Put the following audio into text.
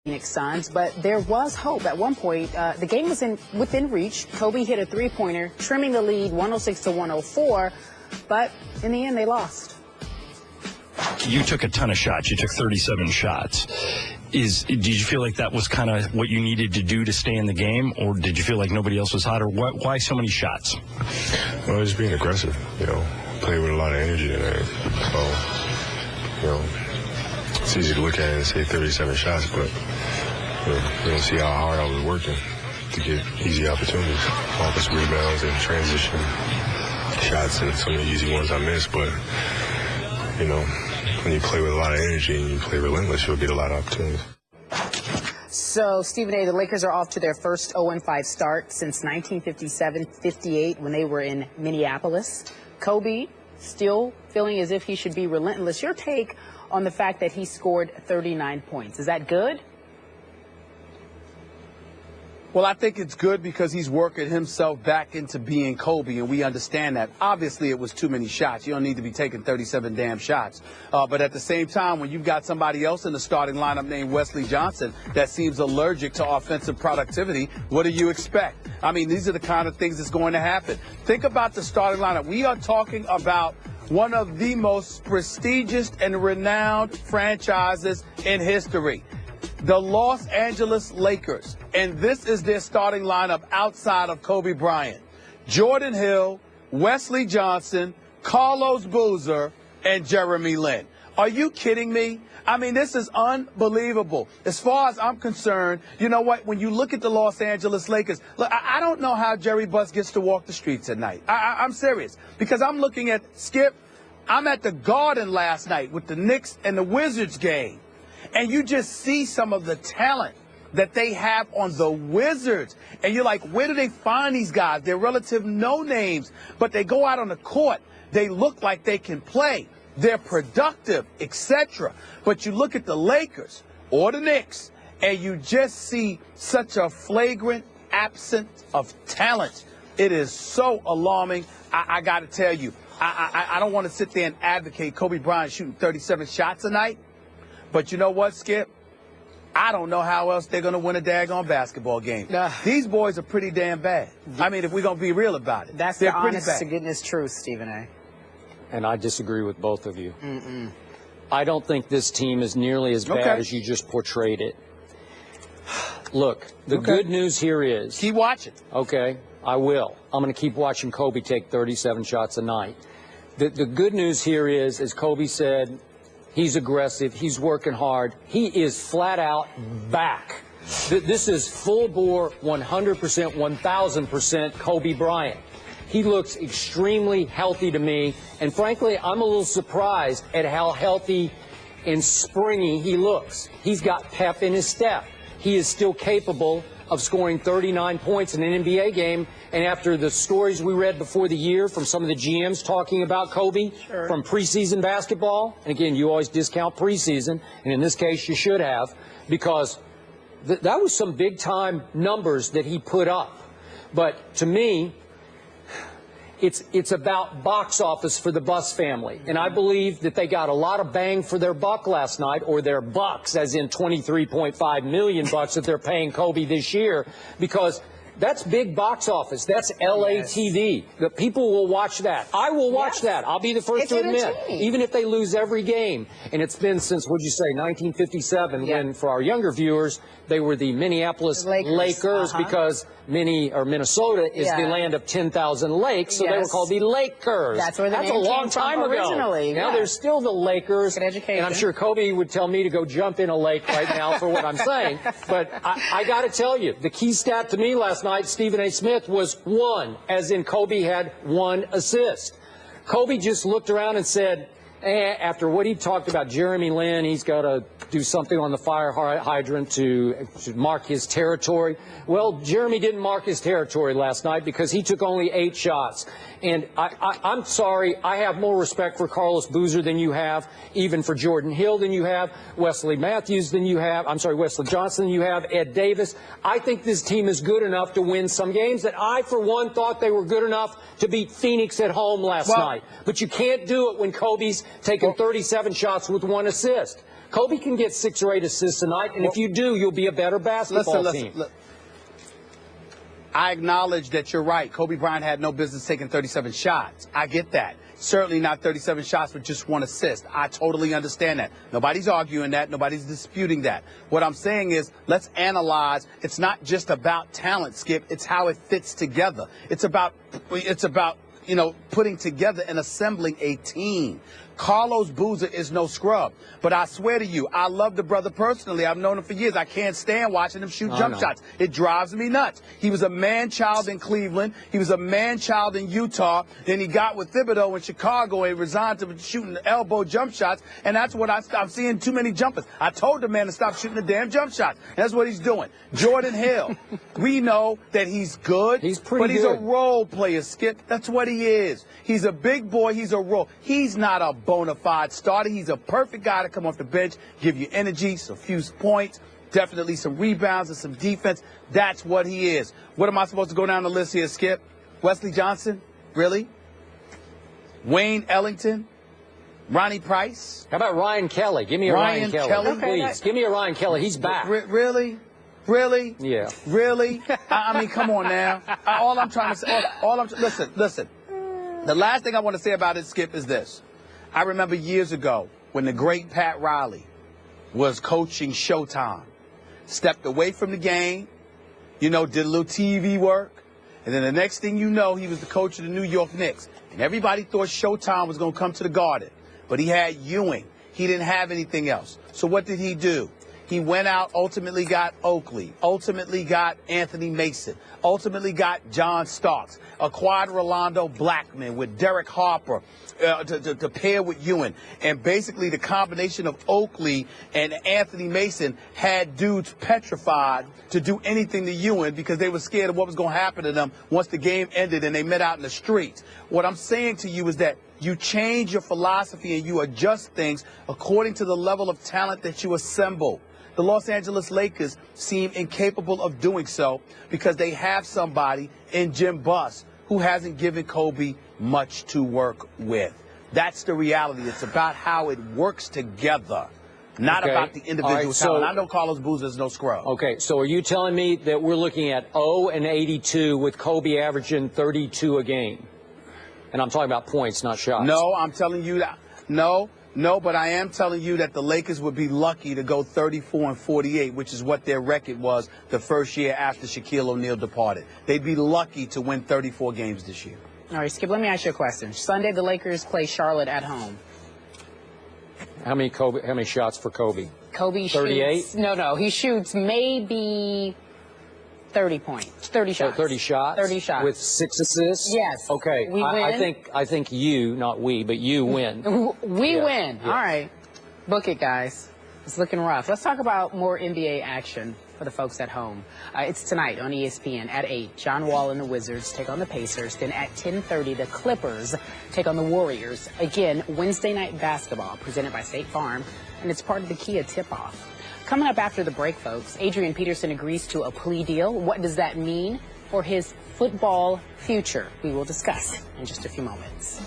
Phoenix Suns, but there was hope at one point. The game was within reach. Kobe hit a three-pointer, trimming the lead 106-104, but in the end they lost. You took a ton of shots. You took 37 shots. Did you feel like that was kind of what you needed to do to stay in the game, or did you feel like nobody else was hot, or why so many shots? Well, just being aggressive, play with a lot of energy tonight. So, it's easy to look at it and say 37 shots, but you don't see how hard I was working to get easy opportunities, offensive rebounds and transition shots, and some of the easy ones I missed. But when you play with a lot of energy and you play relentless, you'll get a lot of opportunities. So, Stephen A., the Lakers are off to their first 0-5 start since 1957-58 when they were in Minneapolis. Kobe still feeling as if he should be relentless. Your take on the fact that he scored 39 points. Is that good? Well, I think it's good because he's working himself back into being Kobe, and we understand that. Obviously, it was too many shots. You don't need to be taking 37 damn shots. But at the same time, when you've got somebody else in the starting lineup named Wesley Johnson that seems allergic to offensive productivity, what do you expect? I mean, these are the kind of things that's going to happen. Think about the starting lineup. We are talking about one of the most prestigious and renowned franchises in history, the Los Angeles Lakers. And this is their starting lineup outside of Kobe Bryant: Jordan Hill, Wesley Johnson, Carlos Boozer, and Jeremy Lin. Are you kidding me? I mean, this is unbelievable. As far as I'm concerned, you know what? When you look at the Los Angeles Lakers, look, I don't know how Jerry Buss gets to walk the streets at night. I'm serious. Because I'm looking at Skip. I'm at the Garden last night with the Knicks and the Wizards game. And you just see some of the talent that they have on the Wizards. And you're like, where do they find these guys? They're relative no-names, but they go out on the court. They look like they can play. They're productive, etc. But you look at the Lakers or the Knicks, and you just see such a flagrant absence of talent. It is so alarming. I got to tell you, I don't want to sit there and advocate Kobe Bryant shooting 37 shots a night. But you know what, Skip? I don't know how else they're going to win a daggone basketball game. These boys are pretty damn bad. I mean, if we're going to be real about it. That's the honest-to-goodness truth, Stephen A. And I disagree with both of you. I don't think this team is nearly as bad as you just portrayed it. Look, the good news here is... Keep watching. Okay, I will. I'm going to keep watching Kobe take 37 shots a night. The good news here is, as Kobe said, he's aggressive. He's working hard. He is flat out back. This is full bore, 100%, 1,000% Kobe Bryant. He looks extremely healthy to me. And frankly, I'm a little surprised at how healthy and springy he looks. He's got pep in his step. He is still capable of scoring 39 points in an NBA game. And after the stories we read before the year from some of the GMs talking about Kobe from preseason basketball, and again, you always discount preseason, and in this case you should have, because that was some big-time numbers that he put up. But to me, it's about box office for the Buss family. And I believe that they got a lot of bang for their buck last night, or their bucks, as in $23.5 million bucks that they're paying Kobe this year, because that's big box office. That's LA TV. The people will watch that. I will watch that. I'll be the first to admit, even if they lose every game. And it's been since, what'd you say, 1957, when, for our younger viewers, they were the Minneapolis Lakers, because Minnesota is the land of 10,000 lakes, so they were called the Lakers. That's where the name a long time ago. Originally. Now there's still the Lakers, and I'm sure Kobe would tell me to go jump in a lake right now for what I'm saying. But I got to tell you, the key stat to me last night, Stephen A. Smith, was 1, as in Kobe had 1 assist. Kobe just looked around and said, after what he talked about Jeremy Lin, he's got to do something on the fire hydrant to mark his territory. Well, Jeremy didn't mark his territory last night because he took only 8 shots. And I'm sorry, I have more respect for Carlos Boozer than you have, even for Jordan Hill than you have, Wesley Matthews than you have, Wesley Johnson than you have, Ed Davis. I think this team is good enough to win some games that I, for one, thought they were good enough to beat Phoenix at home last night. But you can't do it when Kobe's taking 37 shots with 1 assist. Kobe can get 6 or 8 assists tonight, and if you do, you'll be a better basketball team. Listen. I acknowledge that you're right. Kobe Bryant had no business taking 37 shots. I get that. Certainly not 37 shots with just 1 assist. I totally understand that. Nobody's arguing that. Nobody's disputing that. What I'm saying is, let's analyze. It's not just about talent, Skip. It's how it fits together. It's about putting together and assembling a team. Carlos Boozer is no scrub. But I swear to you, I love the brother personally. I've known him for years. I can't stand watching him shoot jump shots. It drives me nuts. He was a man-child in Cleveland. He was a man-child in Utah. Then he got with Thibodeau in Chicago and resigned to shooting elbow jump shots. And that's what I'm seeing too many jumpers. I told the man to stop shooting the damn jump shots. And that's what he's doing. Jordan Hill, we know that he's good. He's pretty good. But he's a good. role player, Skip. That's what he is. He's a big boy. He's a role. He's not a bona fide starter. He's a perfect guy to come off the bench, give you energy, some few points, definitely some rebounds and some defense. That's what he is. What am I supposed to go down the list here, Skip? Wesley Johnson? Really? Wayne Ellington? Ronnie Price? How about Ryan Kelly? Give me a Ryan Kelly. Okay, please. Give me a Ryan Kelly. He's back. Really? Really? Yeah. Really? I mean, come on now. All I'm trying to say, listen. The last thing I want to say about it, Skip, is this. I remember years ago when the great Pat Riley was coaching Showtime, stepped away from the game, did a little TV work, and then the next thing you know, he was the coach of the New York Knicks. And everybody thought Showtime was going to come to the Garden, but he had Ewing. He didn't have anything else. So what did he do? He went out, ultimately got Oakley, ultimately got Anthony Mason, ultimately got John Starks, acquired Rolando Blackman with Derek Harper to pair with Ewing. And basically the combination of Oakley and Anthony Mason had dudes petrified to do anything to Ewing because they were scared of what was going to happen to them once the game ended and they met out in the streets. What I'm saying to you is that you change your philosophy and you adjust things according to the level of talent that you assemble. The Los Angeles Lakers seem incapable of doing so because they have somebody in Jim Buss who hasn't given Kobe much to work with. That's the reality. It's about how it works together, not about the individual talent. I know Carlos Boozer is no scrub. Okay, so are you telling me that we're looking at 0-82 with Kobe averaging 32 a game? And I'm talking about points, not shots. No, I'm telling you that. No, but I am telling you that the Lakers would be lucky to go 34-48, which is what their record was the first year after Shaquille O'Neal departed. They'd be lucky to win 34 games this year. All right, Skip, let me ask you a question. Sunday, the Lakers play Charlotte at home. How many shots for Kobe? Kobe 38? shoots. No, he shoots maybe 30 points. 30 shots. 30 shots? 30 shots. With 6 assists? Yes. Okay. We win. I think you, not we, but you win. We win. Yeah. All right. Book it, guys. It's looking rough. Let's talk about more NBA action for the folks at home. It's tonight on ESPN at 8. John Wall and the Wizards take on the Pacers. Then at 10:30, the Clippers take on the Warriors. Again, Wednesday night basketball presented by State Farm, and it's part of the Kia tip-off. Coming up after the break, folks, Adrian Peterson agrees to a plea deal. What does that mean for his football future? We will discuss in just a few moments.